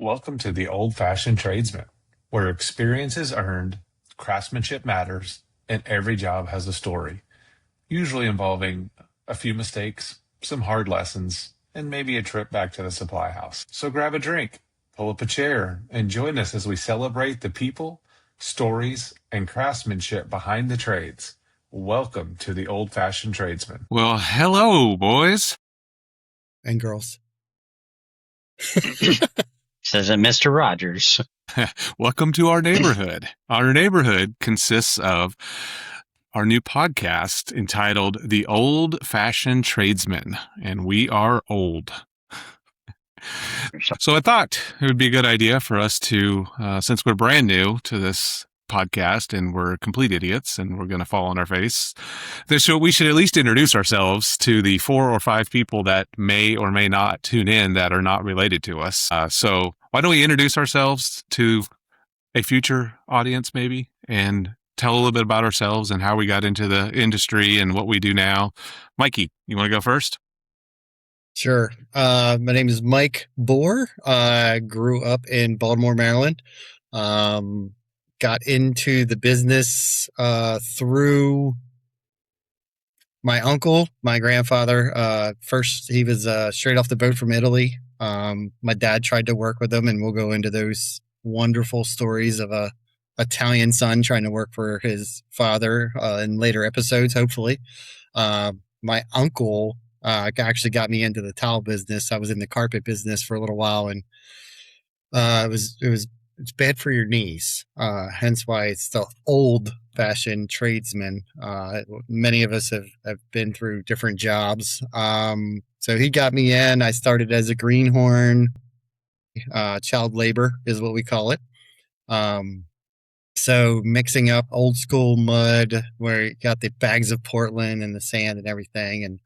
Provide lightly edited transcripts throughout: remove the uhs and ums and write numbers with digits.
Welcome to the Old Fashioned Tradesmen, where experience is earned, craftsmanship matters, and every job has a story, usually involving a few mistakes, some hard lessons, and maybe a trip back to the supply house. So grab a drink, pull up a chair, and join us as we celebrate the people, stories, and craftsmanship behind the trades. Welcome to the Old Fashioned Tradesmen. Well, hello, boys. And girls. Says it, Mr. Rogers. Welcome to our neighborhood. Our neighborhood consists of our new podcast entitled The Old Fashioned Tradesmen, and we are old. So I thought it would be a good idea for us to, since we're brand new to this podcast and we're complete idiots and we're going to fall on our face, we should at least introduce ourselves to the 4 or 5 people that may or may not tune in that are not related to us. So why don't we introduce ourselves to a future audience maybe and tell a little bit about ourselves and how we got into the industry and what we do now. Mikey, you want to go first? Sure. My name is Mike Bohr. I grew up in Baltimore, Maryland. Got into the business through my uncle, my grandfather. First, he was straight off the boat from Italy. My dad tried to work with him, and we'll go into those wonderful stories of a Italian son trying to work for his father in later episodes, hopefully. My uncle actually got me into the towel business. I was in the carpet business for a little while, and it's bad for your knees. Hence why it's the old fashioned tradesman. Many of us have been through different jobs. So he got me in. I started as a greenhorn. Child labor is what we call it. So mixing up old school mud where you got the bags of Portland and the sand and everything, and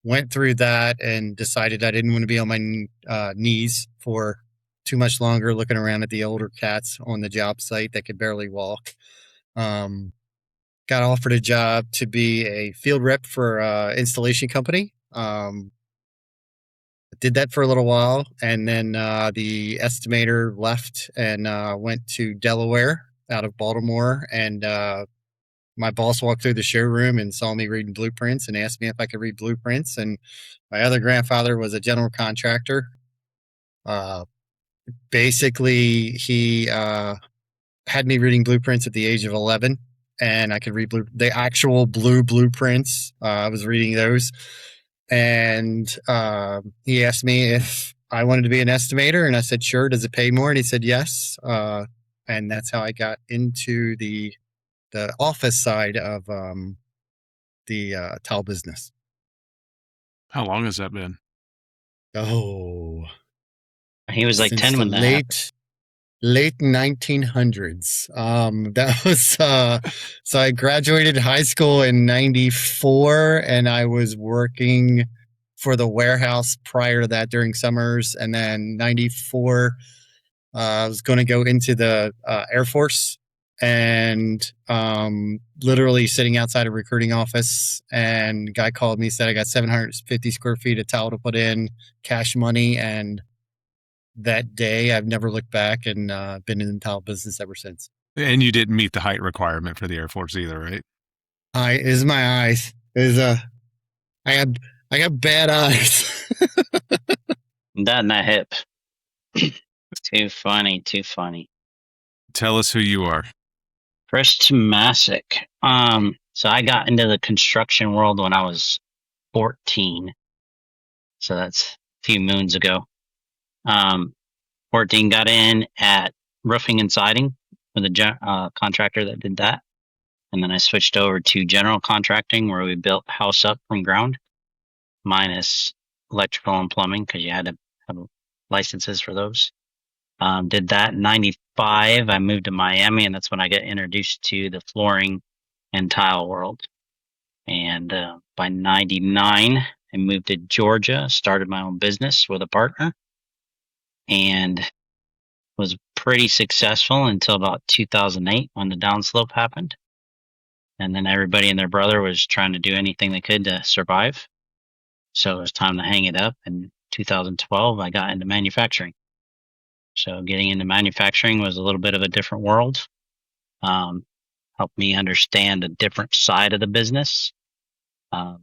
went through that and decided I didn't want to be on my knees for too much longer looking around at the older cats on the job site that could barely walk. Got offered a job to be a field rep for an installation company. Did that for a little while, and then the estimator left and went to Delaware out of Baltimore, and my boss walked through the showroom and saw me reading blueprints and asked me if I could read blueprints. And my other grandfather was a general contractor. Basically, he had me reading blueprints at the age of 11, and I could read the actual blue blueprints. I was reading those. And he asked me if I wanted to be an estimator, and I said, sure. Does it pay more? And he said, yes. And that's how I got into the office side of the towel business. How long has that been? Oh, He was like since 10 when the that happened. late 1900s. That was so I graduated high school in 94, and I was working for the warehouse prior to that during summers. And then 94, I was going to go into the Air Force, and literally sitting outside a recruiting office, and a guy called me, said I got 750 square feet of towel to put in, cash money, and that day I've never looked back, and been in the towel business ever since. And you didn't meet the height requirement for the Air Force either, right? Is my eyes. I got bad eyes. That and that hip. Too funny. Tell us who you are. Chris Tomasic. So I got into the construction world when I was 14. So that's a few moons ago. 14, got in at roofing and siding with a contractor that did that. And then I switched over to general contracting, where we built house up from ground, minus electrical and plumbing, because you had to have licenses for those. Did that in 95. I moved to Miami, and that's when I got introduced to the flooring and tile world. And by 99, I moved to Georgia, started my own business with a partner, and was pretty successful until about 2008 when the downslope happened. And then everybody and their brother was trying to do anything they could to survive. So it was time to hang it up. In 2012, I got into manufacturing. So getting into manufacturing was a little bit of a different world. Helped me understand a different side of the business.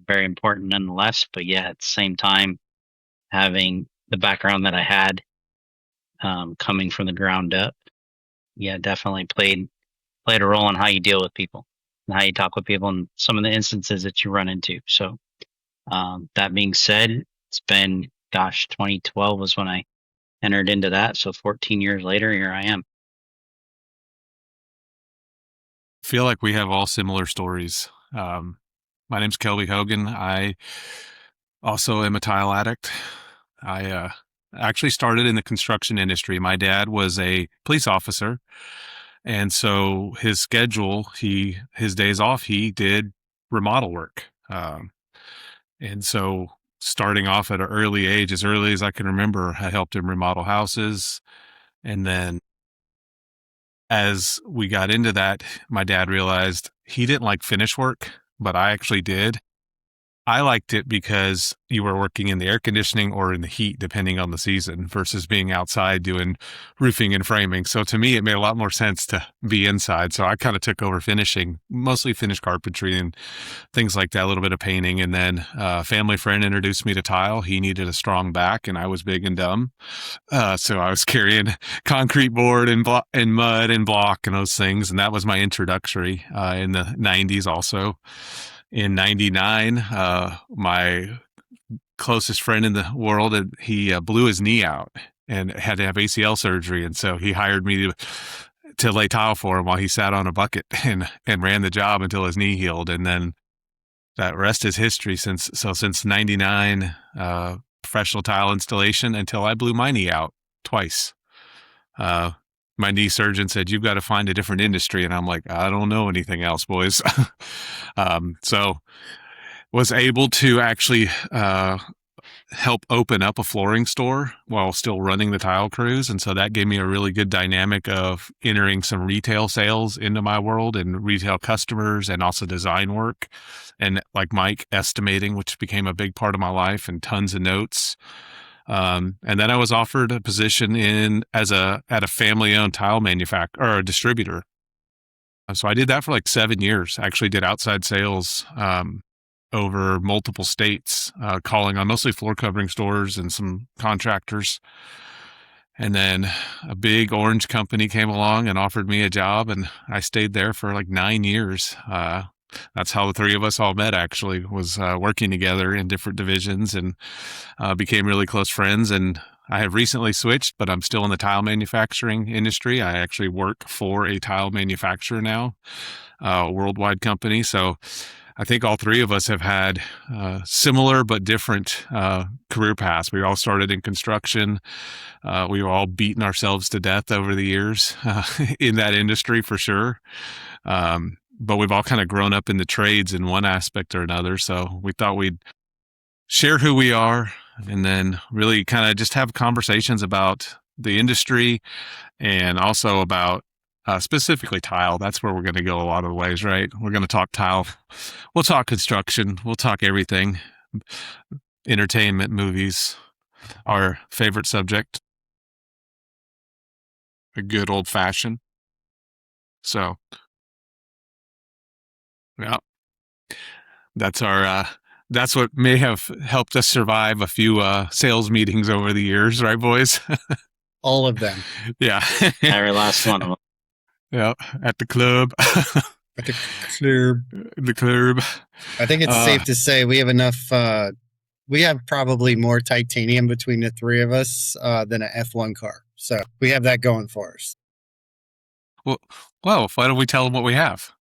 Very important nonetheless, but yeah, at the same time, having the background that I had, coming from the ground up, yeah, definitely played a role in how you deal with people and how you talk with people and some of the instances that you run into. So, that being said, it's been, 2012 was when I entered into that. So 14 years later, here I am. Feel like we have all similar stories. My name's Kelby Hogan. I also am a tile addict. I actually started in the construction industry. My dad was a police officer, and so his schedule, his days off, he did remodel work. And so starting off at an early age, as early as I can remember, I helped him remodel houses. And then as we got into that, my dad realized he didn't like finish work, but I actually did. I liked it because you were working in the air conditioning or in the heat, depending on the season, versus being outside doing roofing and framing. So to me, it made a lot more sense to be inside. So I kind of took over finishing, mostly finished carpentry and things like that, a little bit of painting. And then a family friend introduced me to tile. He needed a strong back, and I was big and dumb. So I was carrying concrete board and mud and block and those things. And that was my introductory in the 90s also. In 99, my closest friend in the world, he blew his knee out and had to have ACL surgery. And so he hired me to lay tile for him while he sat on a bucket and ran the job until his knee healed. And then that rest is history since 99, professional tile installation until I blew my knee out twice. My knee surgeon said, "You've got to find a different industry." And I'm like, I don't know anything else, boys. So was able to actually help open up a flooring store while still running the tile crews. And so that gave me a really good dynamic of entering some retail sales into my world and retail customers and also design work. And like Mike, estimating, which became a big part of my life, and tons of notes. And then I was offered a position at a family-owned tile manufacturer or a distributor. So I did that for like 7 years. I actually did outside sales over multiple states, calling on mostly floor covering stores and some contractors. And then a big orange company came along and offered me a job, and I stayed there for like 9 years. That's how the three of us all met, actually, was working together in different divisions, and became really close friends. And I have recently switched, but I'm still in the tile manufacturing industry. I actually work for a tile manufacturer now, a worldwide company. So I think all three of us have had similar but different career paths. We all started in construction. We were all beating ourselves to death over the years in that industry, for sure. But we've all kind of grown up in the trades in one aspect or another. So we thought we'd share who we are and then really kind of just have conversations about the industry and also about specifically tile. That's where we're going to go a lot of the ways, right? We're going to talk tile. We'll talk construction. We'll talk everything. Entertainment, movies, our favorite subject. A good old fashioned. So, yeah, that's that's what may have helped us survive a few sales meetings over the years, right, boys? All of them. Yeah. Every last one of them. Yeah, at the club. At the club. The club. I think it's safe to say we have enough. We have probably more titanium between the three of us than an F1 car. So we have that going for us. Well, why don't we tell them what we have?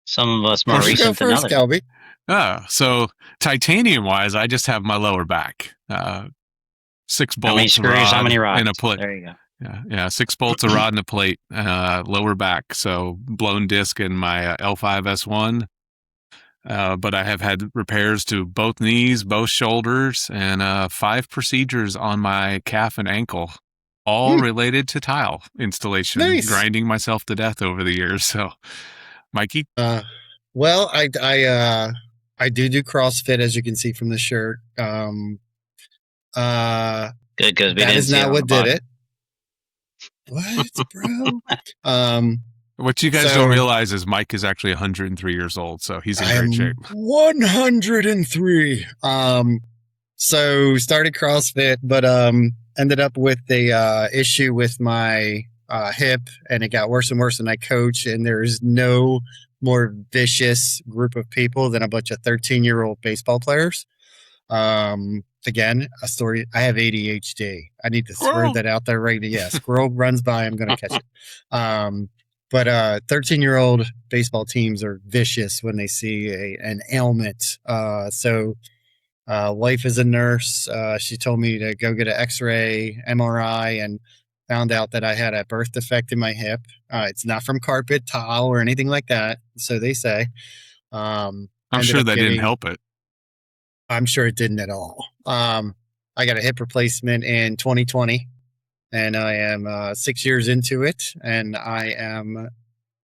Some of us more recent than others. Kelby. So titanium-wise, I just have my lower back. 6 bolts, how many screws, how many rods? And a plate. There you go. Yeah, 6 bolts, a rod, and a plate. Lower back, so blown disc in my L5S1. But I have had repairs to both knees, both shoulders, and 5 procedures on my calf and ankle, all related to tile installation. Nice. Grinding myself to death over the years. So, Mikey? Well, I do CrossFit, as you can see from the shirt. Good, because we that didn't is see not what did it. what, bro? Um, What you guys So- don't realize is Mike is actually 103 years old, so he's in I great am shape. 103. So started CrossFit, but ended up with a issue with my hip, and it got worse and worse. And I coach, and there's no more vicious group of people than a bunch of 13-year-old baseball players. Again, a story. I have ADHD. I need to throw Squirrel. that out there right now. Yeah, squirrel runs by, I'm going to catch it. But 13-year-old baseball teams are vicious when they see an ailment. So wife is a nurse. She told me to go get an X-ray, MRI, and found out that I had a birth defect in my hip. It's not from carpet, tile, or anything like that. So they say. I'm ended sure up that didn't getting- help it. I'm sure it didn't at all. I got a hip replacement in 2020, and I am 6 years into it, and I am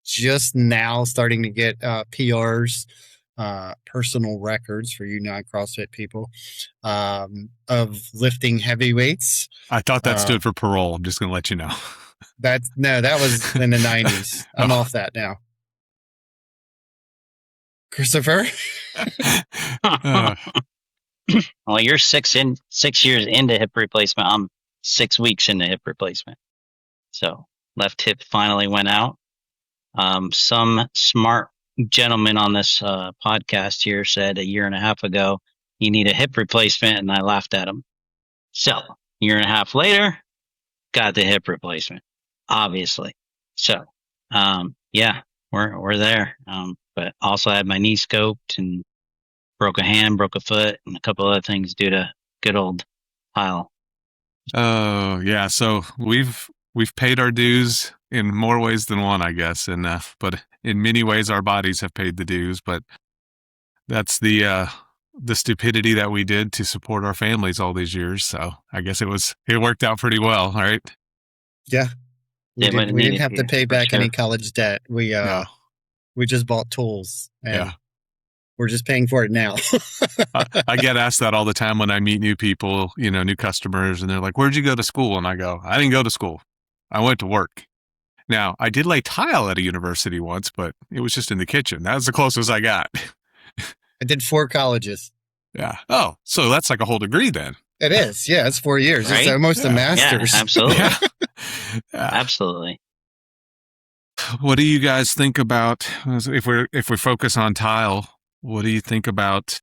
just now starting to get PRs, personal records for you non-CrossFit people, of lifting heavy weights. I thought that stood for parole. I'm just going to let you know. That was in the 90s. I'm off that now. Christopher? Well, you're 6 years into hip replacement. I'm 6 weeks into hip replacement. So left hip finally went out. Some smart gentleman on this podcast here said a year and a half ago, you need a hip replacement, and I laughed at him. So year and a half later, got the hip replacement, obviously. So yeah, we're there. But also I had my knee scoped and broke a hand, broke a foot, and a couple other things due to good old tile. Oh, yeah. So we've paid our dues in more ways than one, I guess. And but in many ways, our bodies have paid the dues. But that's the stupidity that we did to support our families all these years. So I guess it worked out pretty well. All right. Yeah. We didn't have to pay for back sure. any college debt. No. We just bought tools, and Yeah. we're just paying for it now. I get asked that all the time when I meet new people, new customers, and they're like, "Where'd you go to school?" And I go, "I didn't go to school. I went to work." Now, I did lay tile at a university once, but it was just in the kitchen. That was the closest I got. I did 4 colleges. Yeah. Oh, so that's like a whole degree then. It is. Yeah, it's 4 years. Right? It's almost a Yeah. master's. Yeah, absolutely. Yeah. Yeah. Absolutely. What do you guys think about if we focus on tile? What do you think about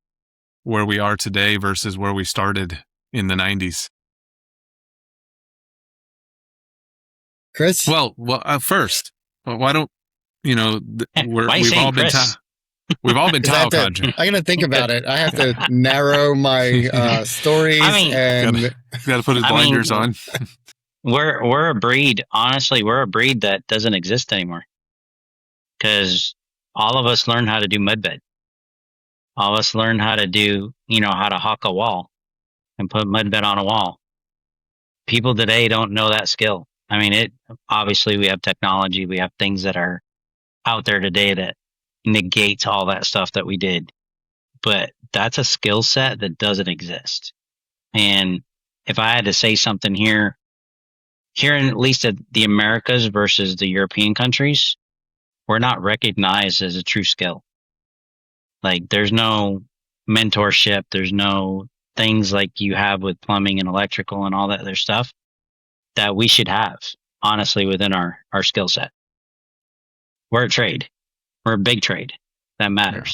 where we are today versus where we started in the 90s? Chris? Well, first, why don't Why are you we've saying all been Chris? we've all been 'Cause I tile have to- contractors. I got to think about it. I have to narrow my stories I mean- and Got to put his I mean- blinders on. We're a breed. Honestly, we're a breed that doesn't exist anymore. Because all of us learned how to do mud bed. All of us learned how to do, how to hawk a wall and put mud bed on a wall. People today don't know that skill. I mean, obviously we have technology. We have things that are out there today that negates all that stuff that we did. But that's a skill set that doesn't exist. And if I had to say something here in at least the Americas versus the European countries, we're not recognized as a true skill. Like there's no mentorship. There's no things like you have with plumbing and electrical and all that other stuff that we should have, honestly, within our skill set. We're a trade. We're a big trade. That matters.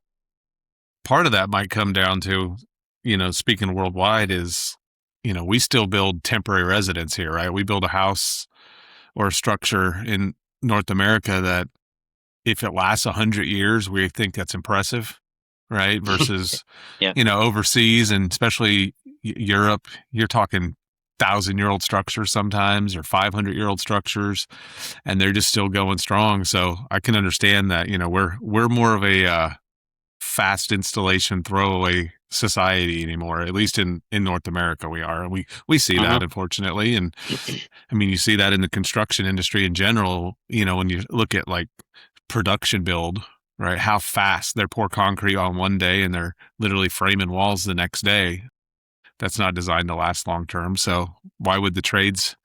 Part of that might come down to, speaking worldwide is, we still build temporary residence here, right? We build a house or a structure in North America that if it lasts 100 years, we think that's impressive, right? Versus, Yeah. Overseas and especially Europe, you're talking 1,000-year-old structures sometimes or 500-year-old structures, and they're just still going strong. So I can understand that, we're more of a fast installation throwaway society anymore, at least in North America we are. And we see that, unfortunately. And I mean, you see that in the construction industry in general, when you look at like production build, right? How fast they pour concrete on one day and they're literally framing walls the next day. That's not designed to last long term. So why would the trades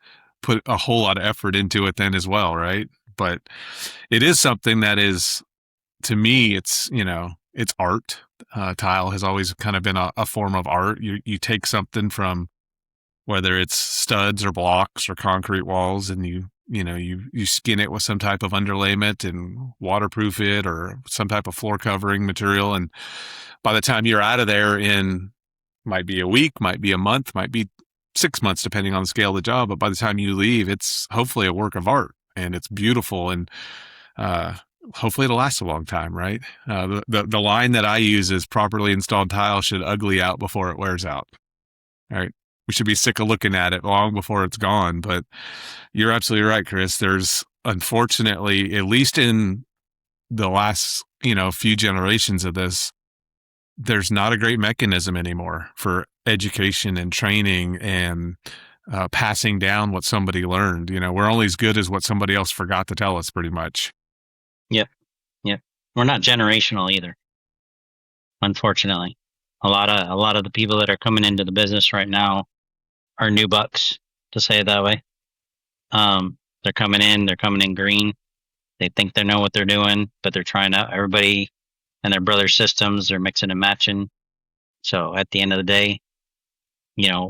put a whole lot of effort into it then as well, right? But it is something that is, to me, it's, it's art. Tile has always kind of been a form of art. You take something from, whether it's studs or blocks or concrete walls, and you skin it with some type of underlayment and waterproof it or some type of floor covering material. And by the time you're out of there in, might be a week, might be a month, might be 6 months, depending on the scale of the job. But by the time you leave, it's hopefully a work of art and it's beautiful. And, hopefully it'll last a long time, right? The line that I use is properly installed tile should ugly out before it wears out. Right. We should be sick of looking at it long before it's gone. But you're absolutely right, Chris. There's, unfortunately, at least in the last, few generations of this, there's not a great mechanism anymore for education and training and passing down what somebody learned. We're only as good as what somebody else forgot to tell us, pretty much. Yep. We're not generational either, unfortunately. A lot of the people that are coming into the business right now are new bucks, to say it that way. They're coming in green. They think they know what they're doing, but they're trying out everybody and their brother's systems. They're mixing and matching. So at the end of the day,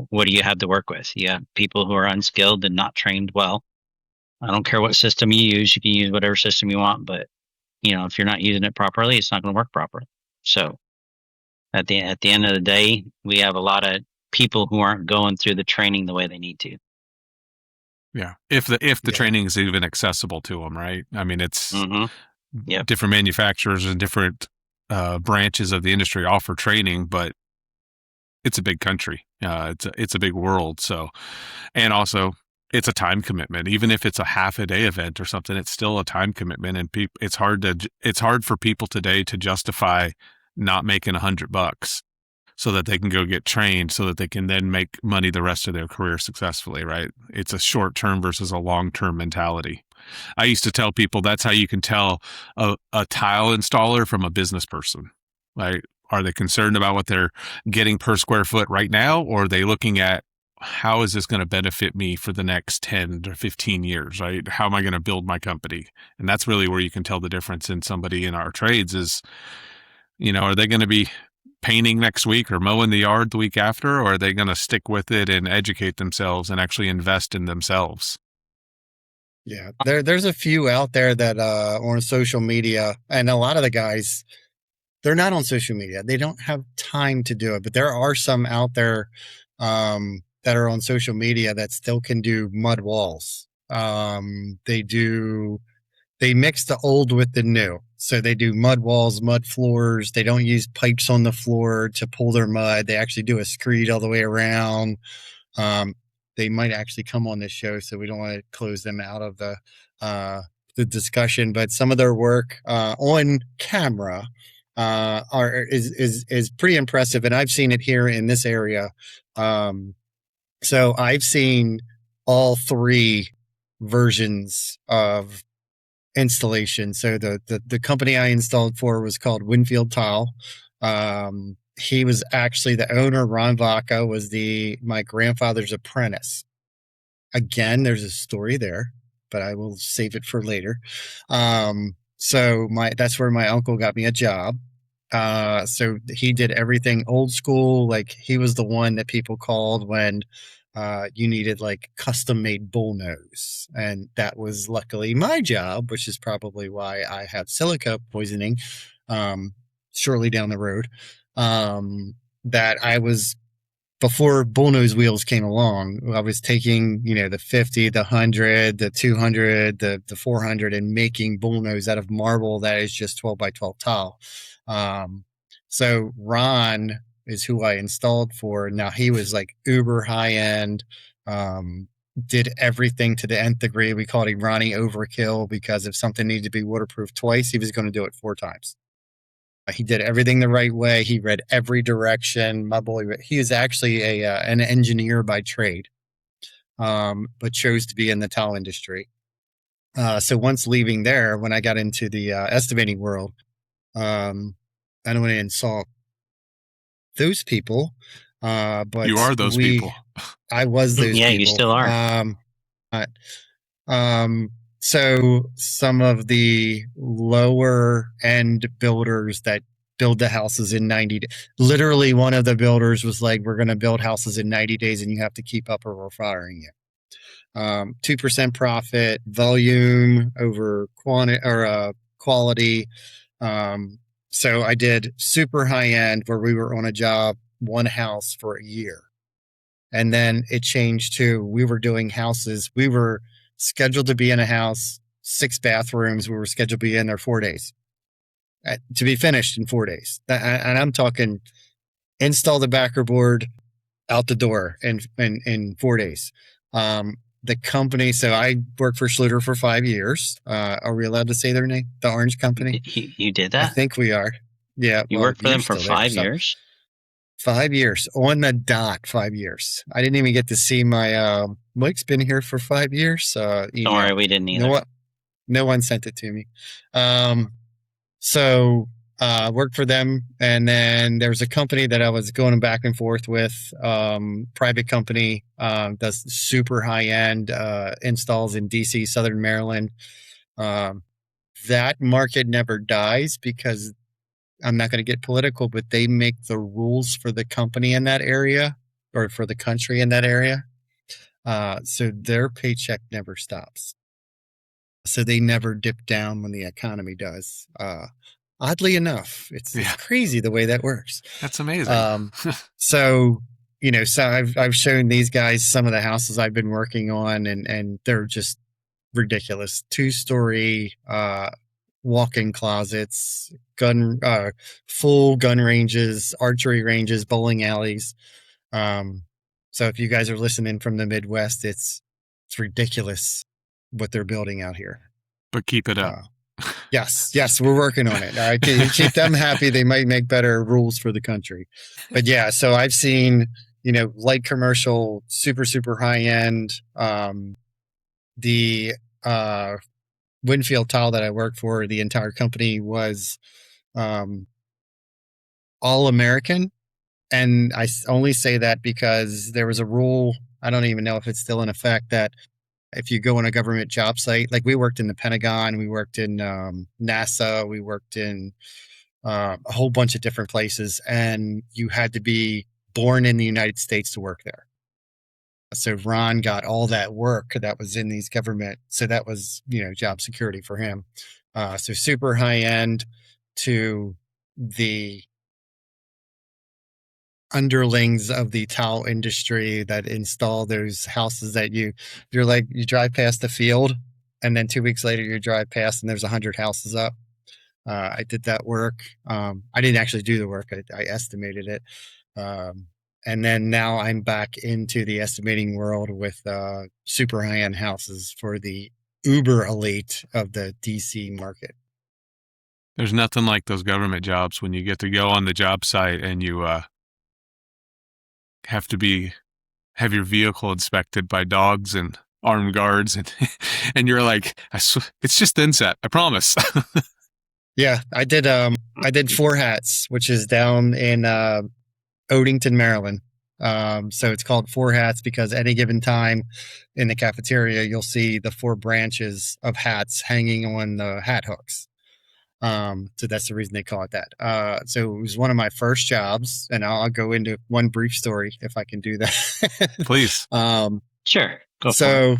what do you have to work with? You have people who are unskilled and not trained well. I don't care what system you use. You can use whatever system you want, but if you're not using it properly, it's not going to work properly. So at the end of the day, we have a lot of people who aren't going through the training the way they need to. Yeah. If the training is even accessible to them, right? I mean, it's different manufacturers and different branches of the industry offer training, but it's a big country. It's a big world. So, and also it's a time commitment. Even if it's a half a day event or something, it's still a time commitment. And it's hard for people today to justify not making $100 so that they can go get trained, so that they can then make money the rest of their career successfully, right? It's a short-term versus a long-term mentality. I used to tell people that's how you can tell a tile installer from a business person. Like, are they concerned about what they're getting per square foot right now? Or are they looking at, how is this going to benefit me for the next 10 or 15 years, right? How am I going to build my company? And that's really where you can tell the difference in somebody in our trades is, are they going to be painting next week or mowing the yard the week after, or are they going to stick with it and educate themselves and actually invest in themselves? Yeah, there's a few out there that are on social media, and a lot of the guys, they're not on social media. They don't have time to do it, but there are some out there that are on social media that still can do mud walls. They mix the old with the new. So they do mud walls, mud floors. They don't use pipes on the floor to pull their mud. They actually do a screed all the way around. They might actually come on this show, so we don't want to close them out of the discussion. But some of their work on camera is pretty impressive, and I've seen it here in this area. So I've seen all three versions of installation. So the company I installed for was called Winfield Tile. He was actually the owner. Ron Vaca was my grandfather's apprentice. Again, there's a story there, but I will save it for later. So that's where my uncle got me a job. So he did everything old school. Like, he was the one that people called when you needed like custom made bullnose. And that was luckily my job, which is probably why I have silica poisoning shortly down the road. That I was, before bullnose wheels came along, I was taking, the 50, the 100, the 200, the 400 and making bullnose out of marble that is just 12 by 12 tile. So Ron is who I installed for. Now, he was like uber high end, did everything to the nth degree. We called him Ronnie Overkill, because if something needed to be waterproof twice, he was going to do it 4 times. He did everything the right way. He read every direction. My boy, he is actually an engineer by trade, but chose to be in the tile industry. So once leaving there, when I got into the estimating world, I went in and saw those people. But you are those people. I was those people. Yeah, you still are. Um, so some of the lower end builders that build the houses in 90 days, literally one of the builders was like, we're going to build houses in 90 days and you have to keep up or we're firing you. 2% profit, volume over quantity or quality. So I did super high end where we were on a job, one house for a year. And then it changed to we were doing houses. We were scheduled to be in a house, 6 bathrooms. We were scheduled to be in there 4 days to be finished in 4 days. And I'm talking install the backer board out the door in 4 days. The company, so I worked for Schluter for 5 years. Are we allowed to say their name? The Orange Company? You did I that? think we are. Yeah. You Well, worked for them for still there, 5 so years? 5 years on the dot. 5 years. I didn't even get to see my Mike's been here for 5 years. Email. Don't worry, we didn't either. No one sent it to me. So worked for them, and then there's a company that I was going back and forth with. Private company does super high end installs in DC, Southern Maryland. That market never dies because I'm not going to get political, but they make the rules for the company in that area or for the country in that area. So their paycheck never stops. So they never dip down when the economy does. Oddly enough, it's crazy the way that works. That's amazing. So I've shown these guys some of the houses I've been working on, and they're just ridiculous. 2-story walk-in closets, full gun ranges, archery ranges, bowling alleys. So if you guys are listening from the Midwest, it's ridiculous what they're building out here. But keep it up. Yes, we're working on it. All right, you keep them happy. They might make better rules for the country. But yeah, so I've seen, light commercial, super, super high end. The Winfield Tile that I worked for, the entire company was all American. And I only say that because there was a rule, I don't even know if it's still in effect, that if you go on a government job site, like we worked in the Pentagon, we worked in NASA, we worked in a whole bunch of different places, and you had to be born in the United States to work there. So Ron got all that work that was in these government. So that was, job security for him. So super high end to the underlings of the tile industry that install those houses that you drive past the field, and then 2 weeks later you drive past and there's 100 houses up. I did that work. I didn't actually do the work. I estimated it. And then now I'm back into the estimating world with super high-end houses for the uber elite of the DC market. There's nothing like those government jobs when you get to go on the job site and you have your vehicle inspected by dogs and armed guards, and you're like, it's just inset, I promise. Yeah, I did Four Hats, which is down in Odenton, Maryland. So it's called Four Hats because any given time in the cafeteria, you'll see the 4 branches of hats hanging on the hat hooks. So that's the reason they call it that. So it was one of my first jobs, and I'll go into one brief story if I can do that. Please. Sure. Go so for it.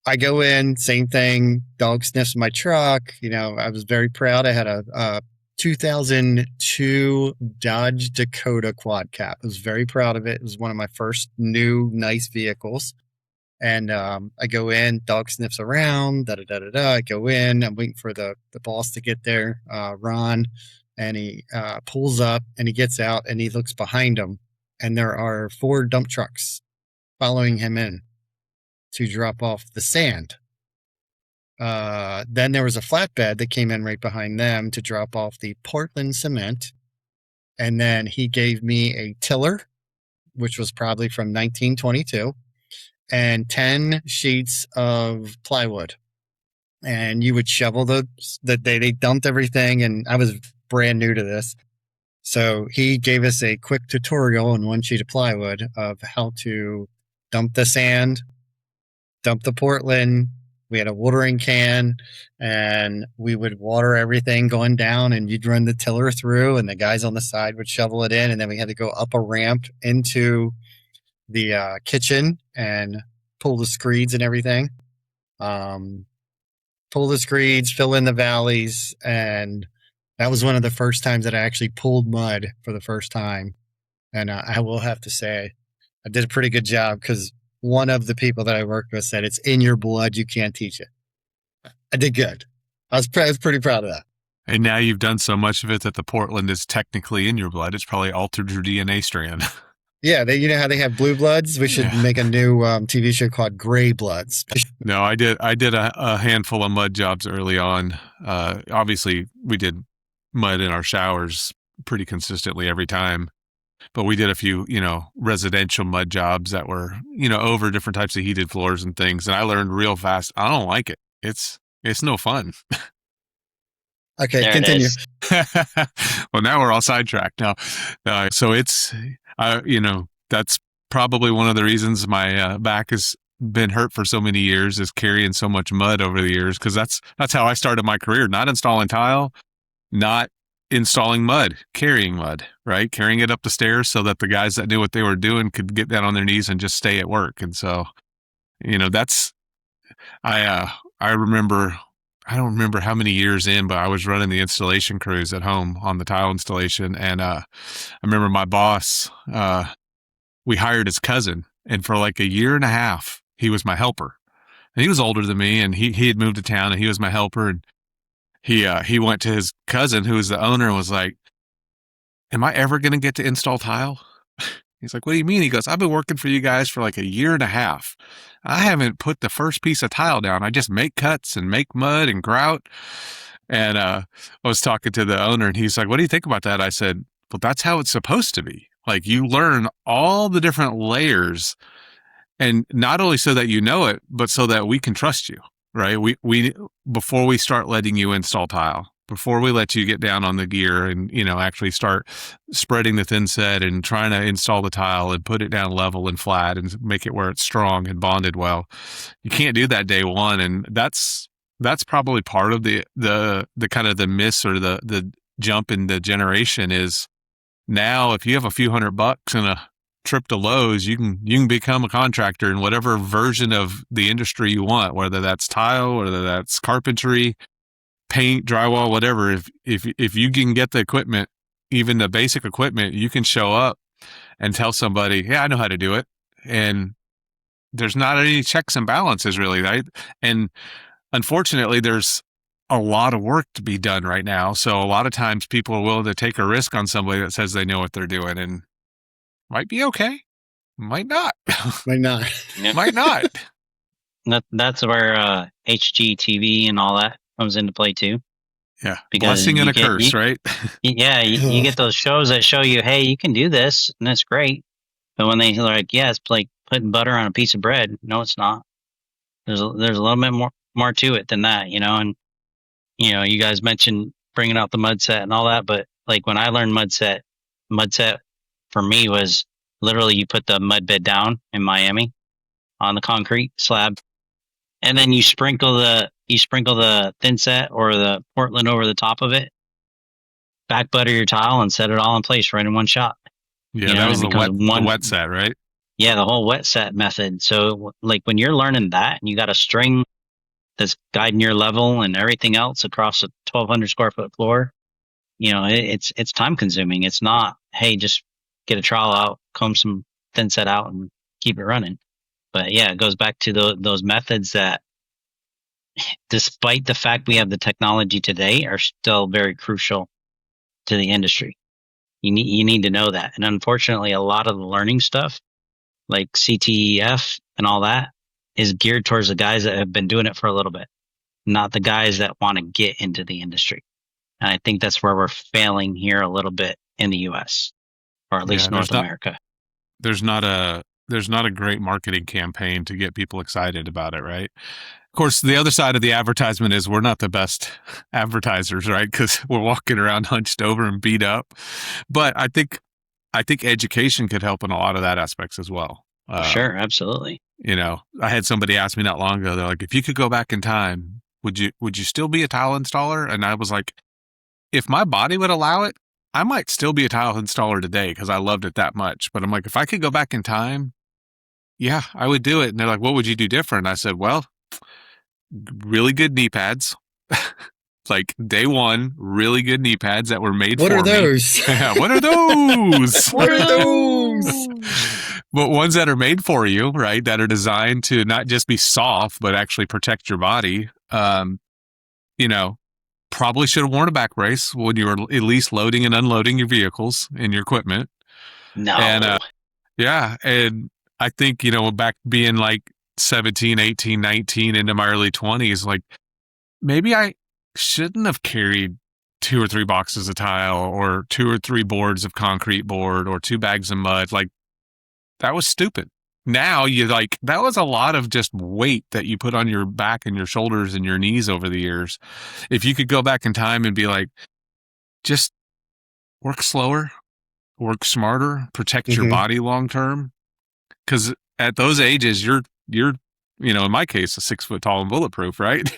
I go in, same thing. Dog sniffs my truck. I was very proud. I had a 2002 Dodge Dakota quad cab. I was very proud of it. It was one of my first new nice vehicles. And I go in, dog sniffs around, I go in, I'm waiting for the boss to get there, Ron, and he pulls up and he gets out and he looks behind him, and there are 4 dump trucks following him in to drop off the sand. Then there was a flatbed that came in right behind them to drop off the Portland cement. And then he gave me a tiller, which was probably from 1922, and 10 sheets of plywood. And you would shovel they dumped everything, and I was brand new to this. So he gave us a quick tutorial on 1 sheet of plywood of how to dump the sand, dump the Portland. We had a watering can, and we would water everything going down, and you'd run the tiller through, and the guys on the side would shovel it in, and then we had to go up a ramp into the kitchen and pull the screeds and everything. Pull the screeds, fill in the valleys, and that was one of the first times that I actually pulled mud for the first time. And I will have to say, I did a pretty good job because one of the people that I worked with said, "It's in your blood. You can't teach it." I did good. I was pretty proud of that. And now you've done so much of it that the Portland is technically in your blood. It's probably altered your DNA strand. Yeah, you know how they have blue bloods? We should make a new TV show called Gray Bloods. No, I did a handful of mud jobs early on. Obviously, we did mud in our showers pretty consistently every time. But we did a few, residential mud jobs that were, over different types of heated floors and things. And I learned real fast, I don't like it. It's no fun. Okay, There continue. Well, now we're all sidetracked now. So it's, that's probably one of the reasons my back has been hurt for so many years, is carrying so much mud over the years. Because that's how I started my career, not installing tile, not installing mud, carrying mud, right? Carrying it up the stairs so that the guys that knew what they were doing could get down on their knees and just stay at work. And so, that's, I remember, I don't remember how many years in, but I was running the installation crews at home on the tile installation. And I remember my boss, we hired his cousin, and for like a year and a half, he was my helper. And he was older than me, and he had moved to town, and he was my helper. And he went to his cousin, who was the owner, and was like, "Am I ever going to get to install tile?" He's like, "What do you mean?" He goes, "I've been working for you guys for like a year and a half. I haven't put the first piece of tile down. I just make cuts and make mud and grout." And I was talking to the owner, and he's like, "What do you think about that?" I said, "Well, that's how it's supposed to be. Like, you learn all the different layers, and not only so that you know it, but so that we can trust you." Right. We before we start letting you install tile, before we let you get down on the gear and, actually start spreading the thin set and trying to install the tile and put it down level and flat and make it where it's strong and bonded well, you can't do that day one. And that's probably part of the kind of the miss, or the jump in the generation, is now if you have a few $100 and a trip to Lowe's, you can become a contractor in whatever version of the industry you want, whether that's tile, whether that's carpentry, paint, drywall, whatever. If you can get the equipment, even the basic equipment, you can show up and tell somebody, "Yeah, I know how to do it." And there's not any checks and balances really, right? And unfortunately, there's a lot of work to be done right now. So a lot of times people are willing to take a risk on somebody that says they know what they're doing, and might be okay, might not. Might not. Might not. That's where HGTV and all that comes into play too. Yeah, Because blessing and a curse, right? Yeah, you get those shows that show you, hey, you can do this, and that's great. But when they're like, yeah, it's like putting butter on a piece of bread. No, it's not. There's a little bit more to it than that, And you guys mentioned bringing out the mud set and all that, but like when I learned mud set for me was literally you put the mud bed down in Miami on the concrete slab, and then you sprinkle the thin set or the Portland over the top of it, back butter your tile, and set it all in place right in one shot. Yeah, that was the wet set, right? Yeah, the whole wet set method. So like when you're learning that and you got a string that's guiding your level and everything else across a 1,200 square foot floor, it's time consuming. It's not, hey, just get a trowel out, comb some thin set out, and keep it running. But yeah, it goes back to those methods that, despite the fact we have the technology today, are still very crucial to the industry. You need to know that. And unfortunately, a lot of the learning stuff, like CTEF and all that, is geared towards the guys that have been doing it for a little bit, not the guys that want to get into the industry. And I think that's where we're failing here a little bit in the US, or at least North America. There's not a great marketing campaign to get people excited about it, right? Of course, the other side of the advertisement is we're not the best advertisers, right? Because we're walking around hunched over and beat up. But I think education could help in a lot of that aspects as well. Sure, absolutely. I had somebody ask me not long ago, they're like, if you could go back in time, would you still be a tile installer? And I was like, if my body would allow it, I might still be a tile installer today because I loved it that much. But I'm like, if I could go back in time, yeah, I would do it. And they're like, what would you do different? I said, well, really good knee pads. Like day one, really good knee pads that were made What for are me. those? Yeah, what are those? What are those? But ones that are made for you, right? That are designed to not just be soft, but actually protect your body. Probably should have worn a back brace when you were at least loading and unloading your vehicles and your equipment. No. And yeah. And I think, back being like 17, 18, 19 into my early 20s, like maybe I shouldn't have carried 2 or 3 boxes of tile or 2 or 3 boards of concrete board or 2 bags of mud. Like that was stupid. Now that was a lot of just weight that you put on your back and your shoulders and your knees over the years. If you could go back in time and be like, just work slower, work smarter, protect your body long term. Because at those ages, you're in my case, 6 foot tall and bulletproof, right?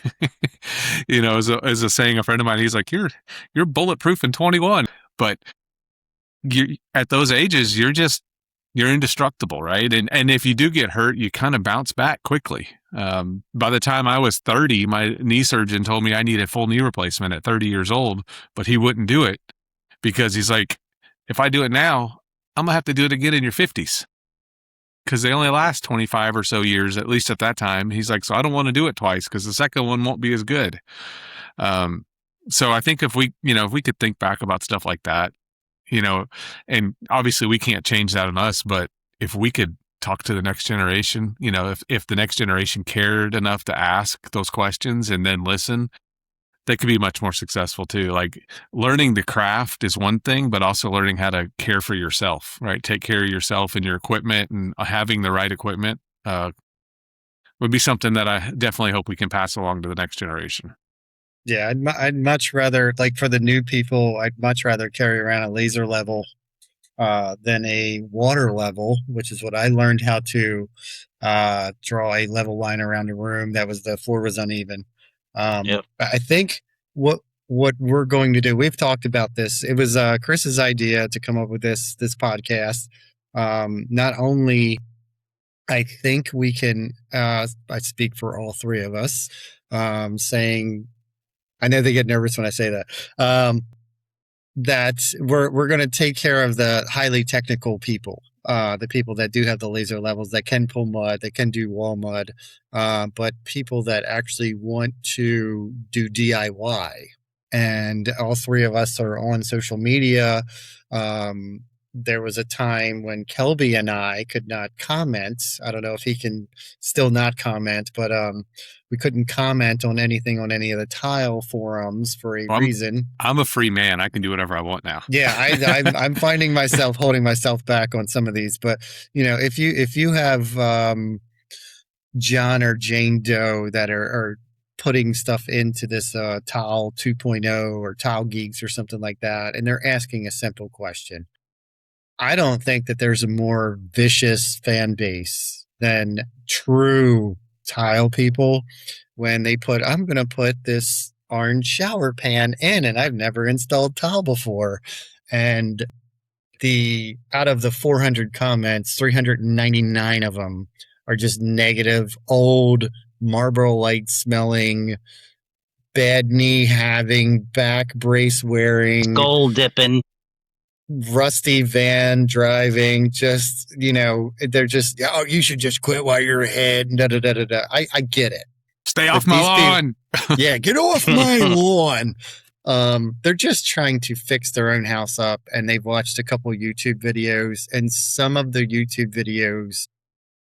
As a saying, a friend of mine, he's like, you're bulletproof in 21, but at those ages, you're indestructible, right? And if you do get hurt, you kind of bounce back quickly. By the time I was 30, my knee surgeon told me I needed full knee replacement at 30 years old, but he wouldn't do it because he's like, if I do it now, I'm gonna have to do it again in your 50s because they only last 25 or so years, at least at that time. He's like, so I don't want to do it twice because the second one won't be as good. So I think if we could think back about stuff like that, and obviously we can't change that on us, but if we could talk to the next generation, if the next generation cared enough to ask those questions and then listen, they could be much more successful too. Like learning the craft is one thing, but also learning how to care for yourself, right? Take care of yourself and your equipment, and having the right equipment would be something that I definitely hope we can pass along to the next generation. Yeah, I'd much rather, like for the new people, I'd much rather carry around a laser level than a water level, which is what I learned how to draw a level line around a room. The floor was uneven. Yep. I think what we're going to do, we've talked about this. It was Chris's idea to come up with this podcast. Not only I think we can, I speak for all 3 of us, saying, I know they get nervous when I say that, that we're going to take care of the highly technical people, the people that do have the laser levels, that can pull mud, that can do wall mud, but people that actually want to do DIY. And all 3 of us are on social media. There was a time when Kelby and I could not comment. I don't know if he can still not comment, but we couldn't comment on anything on any of the tile forums for a reason. I'm a free man. I can do whatever I want now. Yeah, I'm finding myself holding myself back on some of these. But if you have John or Jane Doe that are putting stuff into this Tile 2.0 or Tile Geeks or something like that, and they're asking a simple question, I don't think that there's a more vicious fan base than true tile people when they I'm going to put this orange shower pan in, and I've never installed tile before. And out of the 400 comments, 399 of them are just negative, old Marlboro Light smelling, bad knee having, back brace wearing, skull dipping, rusty van driving, just, they're just, oh, you should just quit while you're ahead. Da, da, da, da, da. I get it. Stay off my lawn. Yeah, get off my lawn. They're just trying to fix their own house up, and they've watched a couple YouTube videos, and some of the YouTube videos,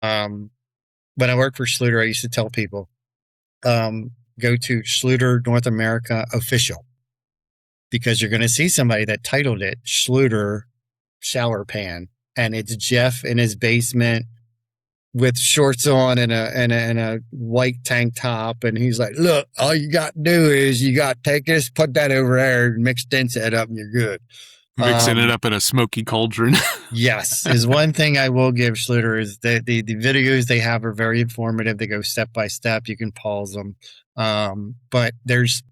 when I worked for Schluter, I used to tell people, go to Schluter North America Official, because you're going to see somebody that titled it Schluter Shower Pan, and it's Jeff in his basement with shorts on and a white tank top, and he's like, look, all you got to do is you got to take this, put that over there, and mix that up, and you're good. Mixing it up in a smoky cauldron. Yes, is one thing I will give Schluter is the videos they have are very informative. They go step by step. You can pause them. But there's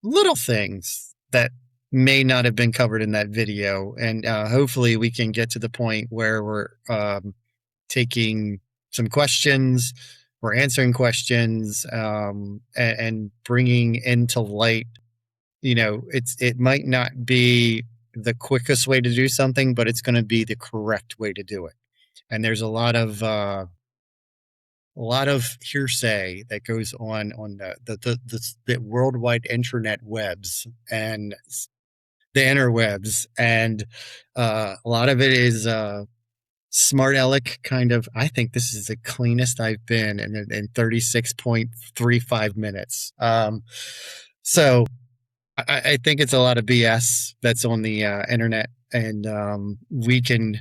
little things that may not have been covered in that video. And hopefully we can get to the point where we're taking some questions, we're answering questions, and bringing into light, it might not be the quickest way to do something, but it's going to be the correct way to do it. And there's a lot of hearsay that goes on the worldwide internet webs and the interwebs, and a lot of it is smart aleck kind of. I think this is the cleanest I've been in 36.35 minutes. So I think it's a lot of BS that's on the internet, and we can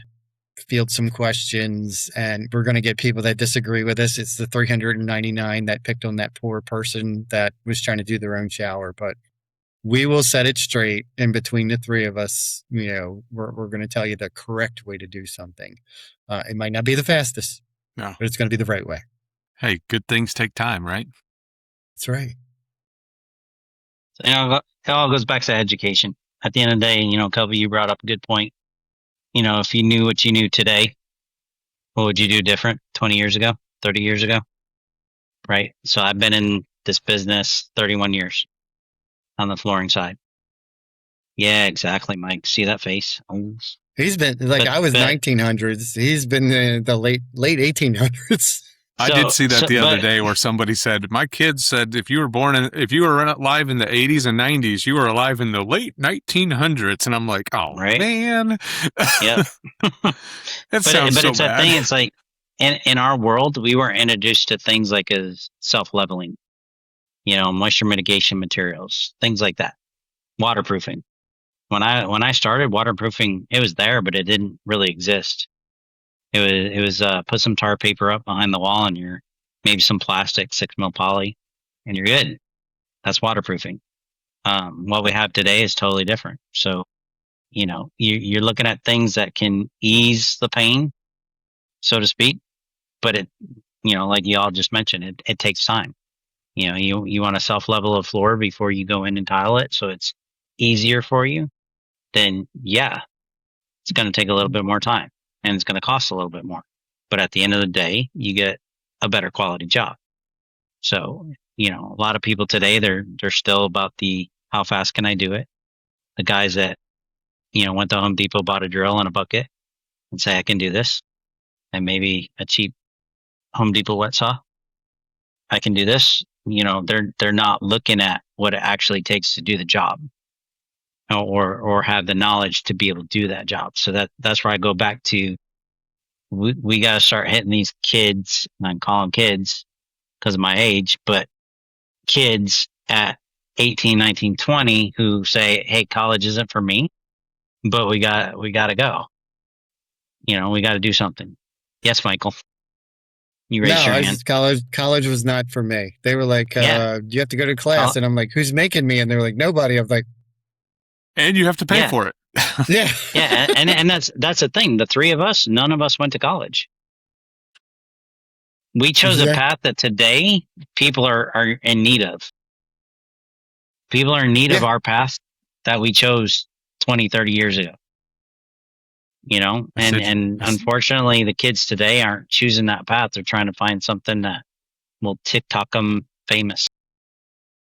field some questions, and we're going to get people that disagree with us. It's the 399 that picked on that poor person that was trying to do their own shower, but we will set it straight. In between the three of us, we're going to tell you the correct way to do something. It might not be the fastest, no, but it's going to be the right way. Hey, good things take time, right? That's right. So, it all goes back to education. At the end of the day, Kelby, you brought up a good point. If you knew what you knew today, what would you do different 20 years ago, 30 years ago? Right? So I've been in this business 31 years on the flooring side. Yeah, exactly, Mike. See that face? Oh. He's been I was 1900s. He's been in the late 1800s. I did see that the other day where somebody said, my kids said, if you were alive in the 80s and 90s, you were alive in the late 1900s. And I'm like, oh, right? Man. Yeah. That sounds so it's bad. That thing. It's like in our world, we were introduced to things like as self-leveling, moisture mitigation materials, things like that. Waterproofing. When I started, waterproofing, it was there, but it didn't really exist. It was put some tar paper up behind the wall and maybe some plastic, 6 mil poly, and you're good. That's waterproofing. What we have today is totally different. So, you're looking at things that can ease the pain, so to speak, but it, like you all just mentioned, it takes time. You want a self level of floor before you go in and tile it, so it's easier for you. Then yeah, it's going to take a little bit more time. And it's going to cost a little bit more. But at the end of the day, you get a better quality job. So, a lot of people today, they're still about the how fast can I do it? The guys that, went to Home Depot, bought a drill and a bucket and say, I can do this. And maybe a cheap Home Depot wet saw. I can do this. They're not looking at what it actually takes to do the job. Or have the knowledge to be able to do that job. So that's where I go back to, we got to start hitting these kids, and I call them kids because of my age, but kids at 18, 19, 20 who say, hey, college isn't for me, but we got to go. We got to do something. Yes, Michael. You raised your hand. College was not for me. They were like, you have to go to class. And I'm like, who's making me? And they're like, nobody. I'm like, and you have to pay for it. Yeah. Yeah. And that's the thing. The three of us, none of us went to college. We chose a path that today people are in need of. People are in need of our path that we chose 20, 30 years ago. And unfortunately the kids today aren't choosing that path. They're trying to find something that will TikTok them famous.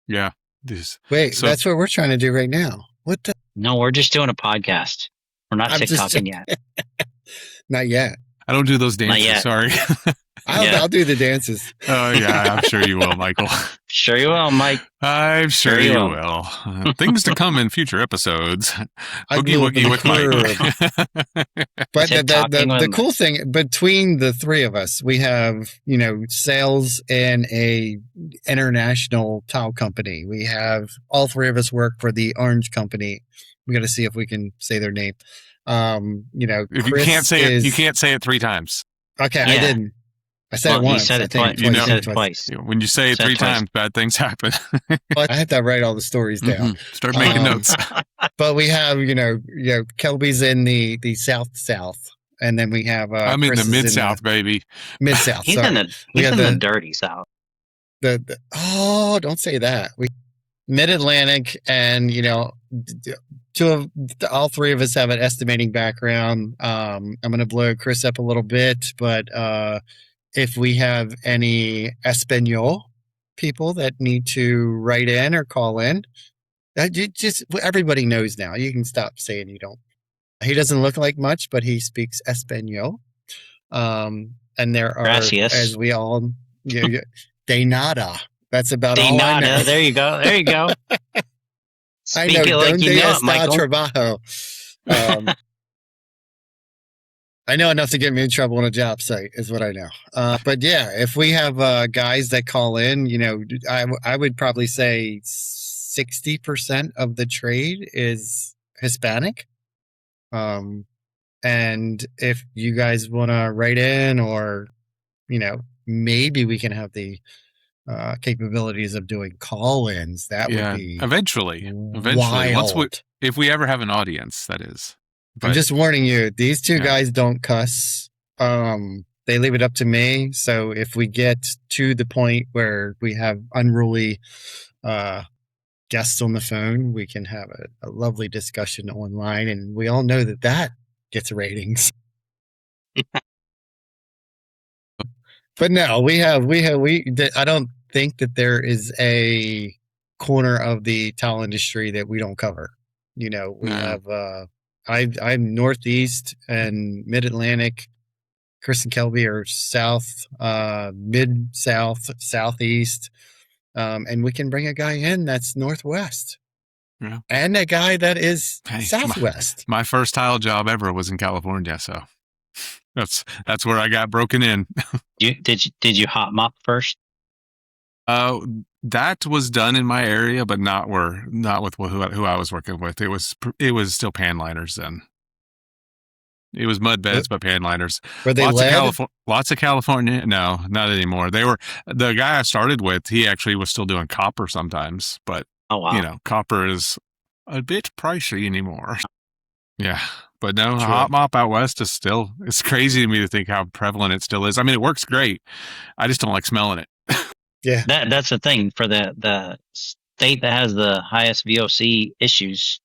Yeah. That's what we're trying to do right now. What the? No, we're just doing a podcast. We're not TikToking yet. Not yet. I don't do those dances. Sorry. I'll do the dances. Oh, yeah. I'm sure you will, Michael. Sure you will, Mike. I'm sure you will. Things to come in future episodes. Boogie Woogie with Mike. But the cool thing, between the three of us, we have, sales in a international tile company. We have all three of us work for the Orange Company. We got to see if we can say their name. If Chris you can't say it 3 times. Okay, yeah. I didn't. I said it once. You said it twice. You said it twice. When you say it 3 times, bad things happen. I have to write all the stories down. Start making notes. But we have, Kelby's in the south, and then we have I'm in Chris the is Mid-South, baby. Mid-South. He's Sorry. in the We have the dirty South. oh, don't say that. We Mid-Atlantic, and all three of us have an estimating background. I'm going to blow Chris up a little bit, but if we have any Espanol people that need to write in or call in, everybody knows now. You can stop saying you don't. He doesn't look like much, but he speaks Espanol. And there are, Gracias. as we all, de nada. That's about De all I nada. know. There you go. I Speak know. it like Donde you know it, está Michael. trabajo? I know enough to get me in trouble on a job site is what I know. But yeah, if we have guys that call in, I would probably say 60% of the trade is Hispanic. And if you guys want to write in, or, maybe we can have the capabilities of doing call-ins. That would be eventually. wild. If we ever have an audience, that is. But, I'm just warning you, these two guys don't cuss. They leave it up to me. So if we get to the point where we have unruly guests on the phone, we can have a lovely discussion online, and we all know that gets ratings. But no, I don't think that there is a corner of the tile industry that we don't cover. We have, I'm Northeast and Mid-Atlantic. Chris and Kelby are South, Mid-South, Southeast. And we can bring a guy in that's Northwest. Yeah. And a guy that is Southwest. My first tile job ever was in California, so that's where I got broken in. Did you hot mop first? That was done in my area, but not with who I was working with. It was still panliners then. It was mud beds, but panliners. Were they lots of California? No, not anymore. They were the guy I started with. He actually was still doing copper sometimes, but copper is a bit pricey anymore. Yeah, but no, True. hot mop out west is still. It's crazy to me to think how prevalent it still is. I mean, it works great. I just don't like smelling it. Yeah, that's the thing for the state that has the highest VOC issues.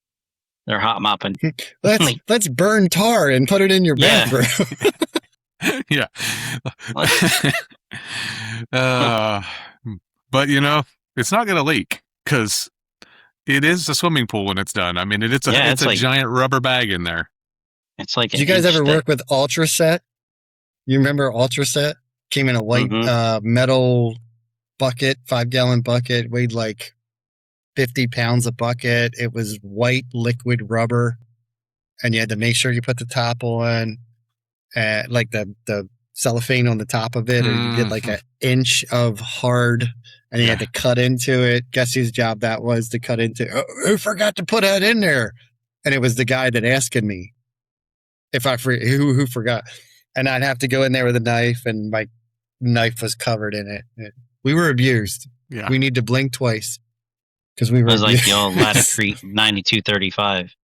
They're hot mopping. Let's burn tar and put it in your bathroom. Yeah. But it's not going to leak because it is a swimming pool when it's done. I mean, it's a giant rubber bag in there. It's like. Did you guys ever work with Ultraset? You remember Ultraset? Came in a white metal bucket, 5-gallon bucket, weighed like 50 pounds a bucket. It was white liquid rubber, and you had to make sure you put the top on, like the cellophane on the top of it, or you get like an inch of hard, and you had to cut into it. Guess whose job that was to cut into? Who forgot to put that in there? And it was the guy that asked me if who forgot, and I'd have to go in there with a knife, and my knife was covered in it. We were abused. Yeah, we need to blink twice. Because we were like the old Latacrete 9235.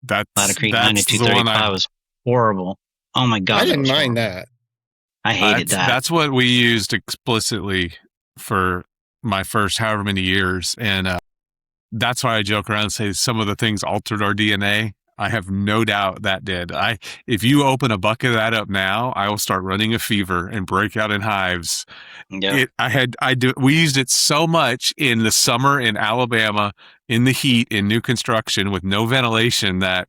Latacrete 9235 was horrible. Oh my God. I didn't mind that. I hated that. That's what we used explicitly for my first however many years. And that's why I joke around and say some of the things altered our DNA. I have no doubt that did. If you open a bucket of that up now, I will start running a fever and break out in hives. Yeah. We used it so much in the summer in Alabama, in the heat, in new construction with no ventilation that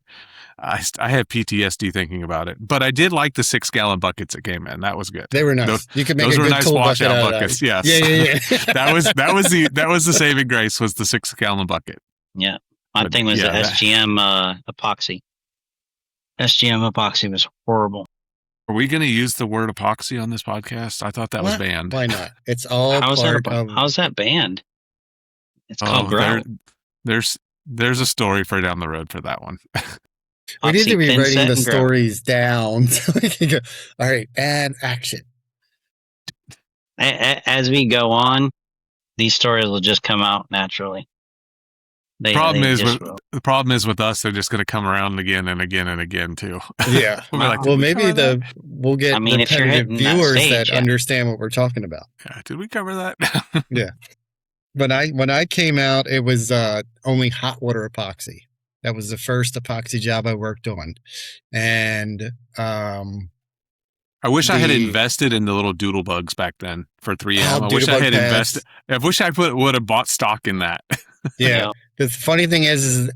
I have PTSD thinking about it. But I did like the 6-gallon buckets that came in. That was good. They were nice. You could make those a were good nice tool washout buckets. Yes. Yeah. that was the saving grace was the 6-gallon bucket. Yeah. My thing was the SGM epoxy. SGM epoxy was horrible. Are we going to use the word epoxy on this podcast? I thought that was banned. Why not? It's all how's that banned? It's called grout. There's a story for down the road for that one. We need to be writing the stories down so we can go. All right, and action. As we go on, these stories will just come out naturally. They The problem is with us, they're just going to come around again and again and again too. Yeah. We'll be like, Well, "Did we maybe cover that?" we'll get I mean, if you're repetitive hitting that viewers stage, that yeah. understand what we're talking about. Yeah, did we cover that? Yeah. When I came out, it was only hot water epoxy. That was the first epoxy job I worked on, and I wish I had The- invested in the little doodle bugs back then for 3M. Oh, I wish I doodle had bug invested. I wish I would have bought stock in that. yeah. The funny thing is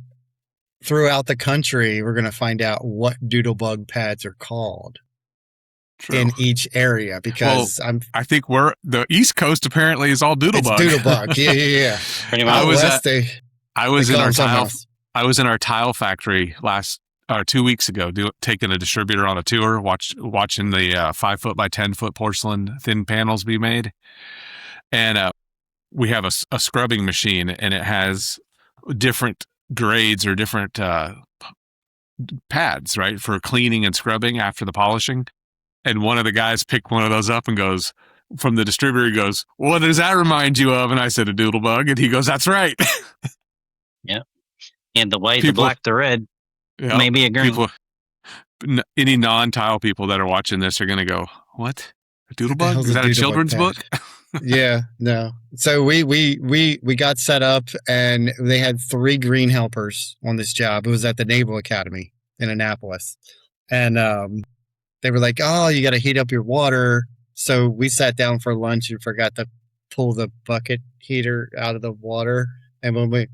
throughout the country, we're going to find out what doodle bug pads are called True. in each area because I think the East Coast apparently is all doodle it's bug. doodle bug. Yeah. Pretty much. Out was west, I was they in call our them something tile. else. I was in our tile factory 2 weeks ago, taking a distributor on a tour, watching the 5 foot by 10 foot porcelain thin panels be made, and we have a scrubbing machine, and it has different grades or different pads, right, for cleaning and scrubbing after the polishing. And one of the guys picked one of those up and goes, from the distributor, he goes, "What does that remind you of?" And I said, "A doodle bug." And he goes, "That's right." Yep. And the white, the black, the red, Yep. maybe a green. Any non-tile people that are watching this are going to go, "What? A doodle bug? Is that a children's book?" Yeah, no. So we got set up, and they had 3 green helpers on this job. It was at the Naval Academy in Annapolis, and they were like, "Oh, you got to heat up your water." So we sat down for lunch and forgot to pull the bucket heater out of the water, and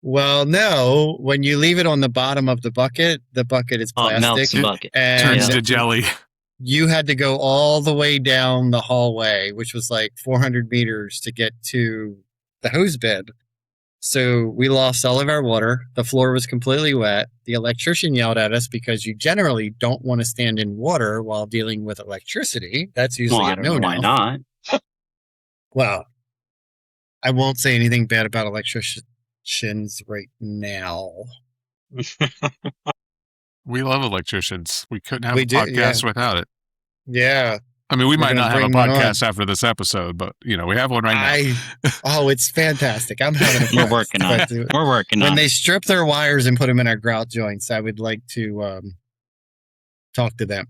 well, no, when you leave it on the bottom of the bucket is plastic. It melts the bucket. And turns to jelly. you had to go all the way down the hallway, which was like 400 meters to get to the hose bed. So we lost all of our water. The floor was completely wet. The electrician yelled at us because you generally don't want to stand in water while dealing with electricity. That's usually I a don't know no-no. why not? Well, I won't say anything bad about electricians right now. We love electricians. We couldn't have We a do, podcast yeah. without it. Yeah. I mean, we We're might gonna not have a bring one podcast after this episode, but we have one right now. Oh, it's fantastic. I'm having a blast. We're working on it. We're working on When it. they strip their wires and put them in our grout joints, I would like to talk to them.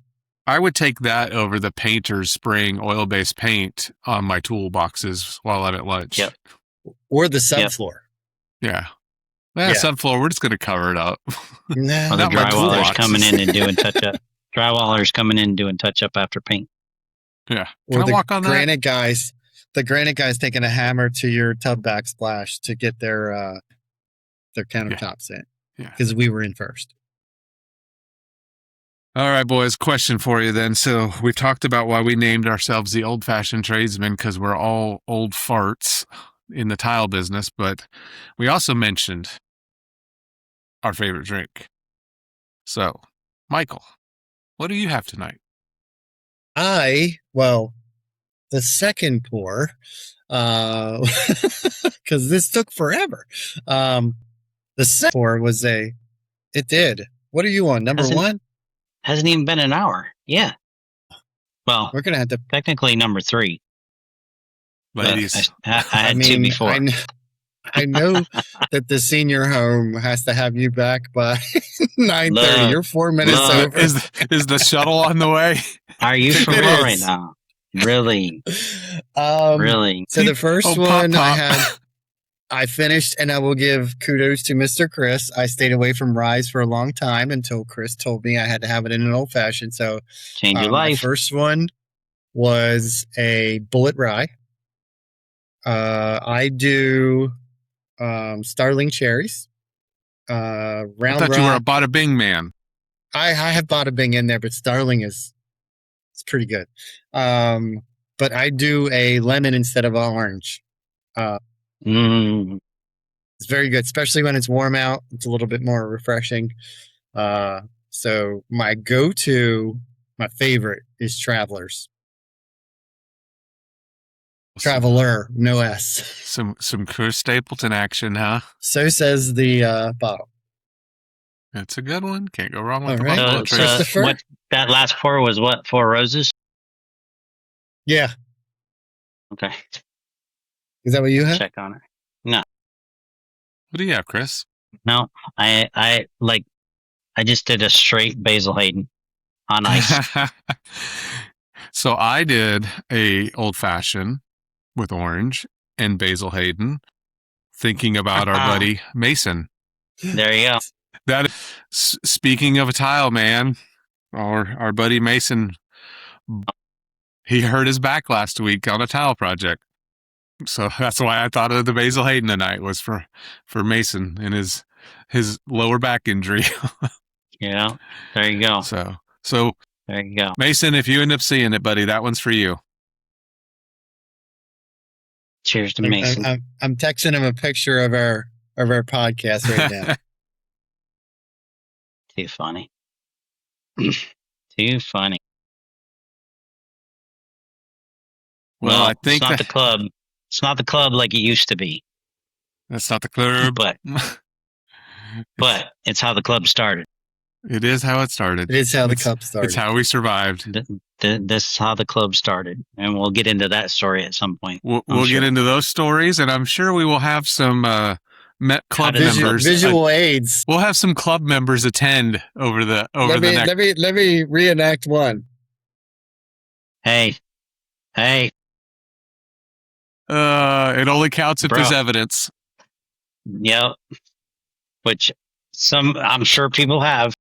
I would take that over the painters spraying oil-based paint on my toolboxes while I'm at lunch. Yep. Or the subfloor. Yeah. Yeah. Subfloor, we're just going to cover it up. Nah, Or the Not my drywallers toolbox. coming in and doing touch-up. Drywallers coming in and doing touch-up after paint. Yeah. or Can I the walk on that? granite guys. The granite guys taking a hammer to your tub backsplash to get their countertops in. Yeah. Because we were in first. All right, boys, question for you then. So we've talked about why we named ourselves the Old Fashioned Tradesmen, because we're all old farts in the tile business, but we also mentioned our favorite drink. So, Michael, what do you have tonight? The second pour, because this took forever. The second pour was it did. What are you on? Number one? Hasn't even been an hour. Yeah. Well, We're going to have to. technically number 3. Ladies, I had 2 before. I know that the senior home has to have you back by 9:30. Look, You're 4 minutes over. is the shuttle on the way? Are you for It real is. right now? Really? Um, Really? So the first Oh, one pop. I finished, and I will give kudos to Mr. Chris. I stayed away from Rise for a long time until Chris told me I had to have it in an old fashioned. So Change your my life. first one was a bullet rye. I do Starling cherries. I Round thought you were a rock. bada bing man. I have bada bing in there, but Starling it's pretty good. But I do a lemon instead of orange. It's very good, especially when it's warm out. It's a little bit more refreshing. So my favorite is Travelers. Traveler, no S. Some Chris Stapleton action, huh? So says the bottle. It's a good one. Can't go wrong with All the right. bottle. So, Christopher? what that last pour was what? 4 roses? Yeah. Okay. Is that what you have? Check on it. No. What do you have, Chris? No, I just did a straight Basil Hayden on ice. So I did a old fashioned with orange and Basil Hayden, thinking about our buddy Mason. There you go. That speaking of a tile man, our buddy Mason, he hurt his back last week on a tile project. So that's why I thought of the Basil Hayden tonight, was for Mason and his lower back injury. Yeah, there you go. So there you go. Mason, if you end up seeing it, buddy, that one's for you. Cheers to Mason. I'm texting him a picture of our podcast right now. Too funny. Too funny. Well, I think it's not the club. It's not the club like it used to be. That's not the club. But it's how the club started. It is how it started. It is how the club started. It's how we survived. This is how the club started. And we'll get into that story at some point. We'll get into those stories, and I'm sure we will have some club members. Visual aids. We'll have some club members attend over the next. Let me reenact one. Hey. It only counts if there's evidence. Yep. Which I'm sure people have.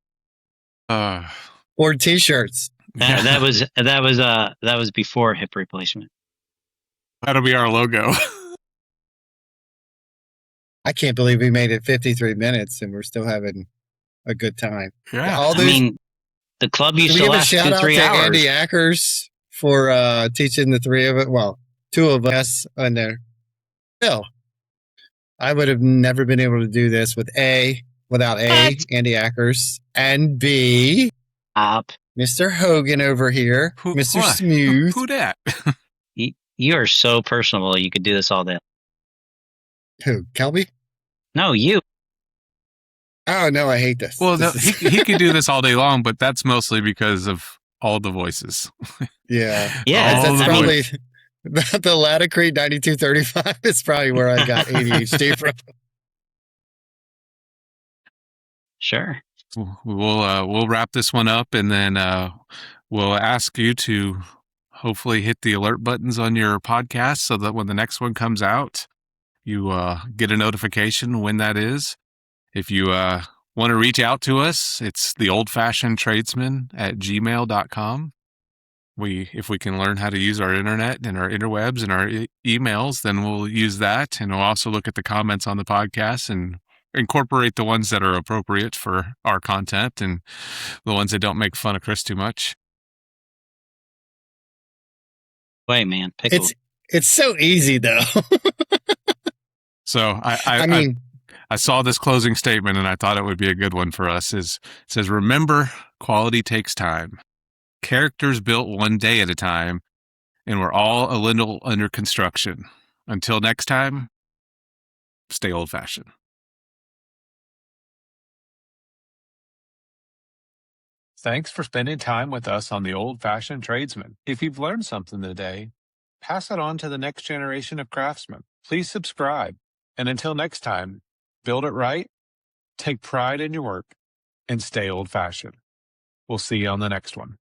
Or T-shirts. That was before hip replacement. That'll be our logo. I can't believe we made it 53 minutes and we're still having a good time. Yeah. The club used to last 2-3 hours. Shout out to Andy Ackers for teaching the three of it. Well, two of us on there. Still, I would have never been able to do this without Andy Ackers, and B, Mr. Hogan over here, Mr. Smooth. Who that? You are so personable. You could do this all day. Who? Kelby? No, you. Oh no, I hate this. Well, he could do this all day long, but that's mostly because of all the voices. Yeah. That's probably the Latticrete 9235 is probably where I got ADHD from. Sure. We'll wrap this one up, and then we'll ask you to hopefully hit the alert buttons on your podcast so that when the next one comes out, you get a notification when that is. If you want to reach out to us, it's the Old Fashioned Tradesmen at gmail.com. If we can learn how to use our internet and our interwebs and our emails, then we'll use that. And we'll also look at the comments on the podcast and incorporate the ones that are appropriate for our content and the ones that don't make fun of Chris too much. Wait, man. It's so easy, though. So I saw this closing statement and I thought it would be a good one for us. It says, remember, quality takes time. Characters built one day at a time, and we're all a little under construction. Until next time, stay old-fashioned. Thanks for spending time with us on the Old Fashioned Tradesmen. If you've learned something today, pass it on to the next generation of craftsmen. Please subscribe. And until next time, build it right, take pride in your work, and stay old-fashioned. We'll see you on the next one.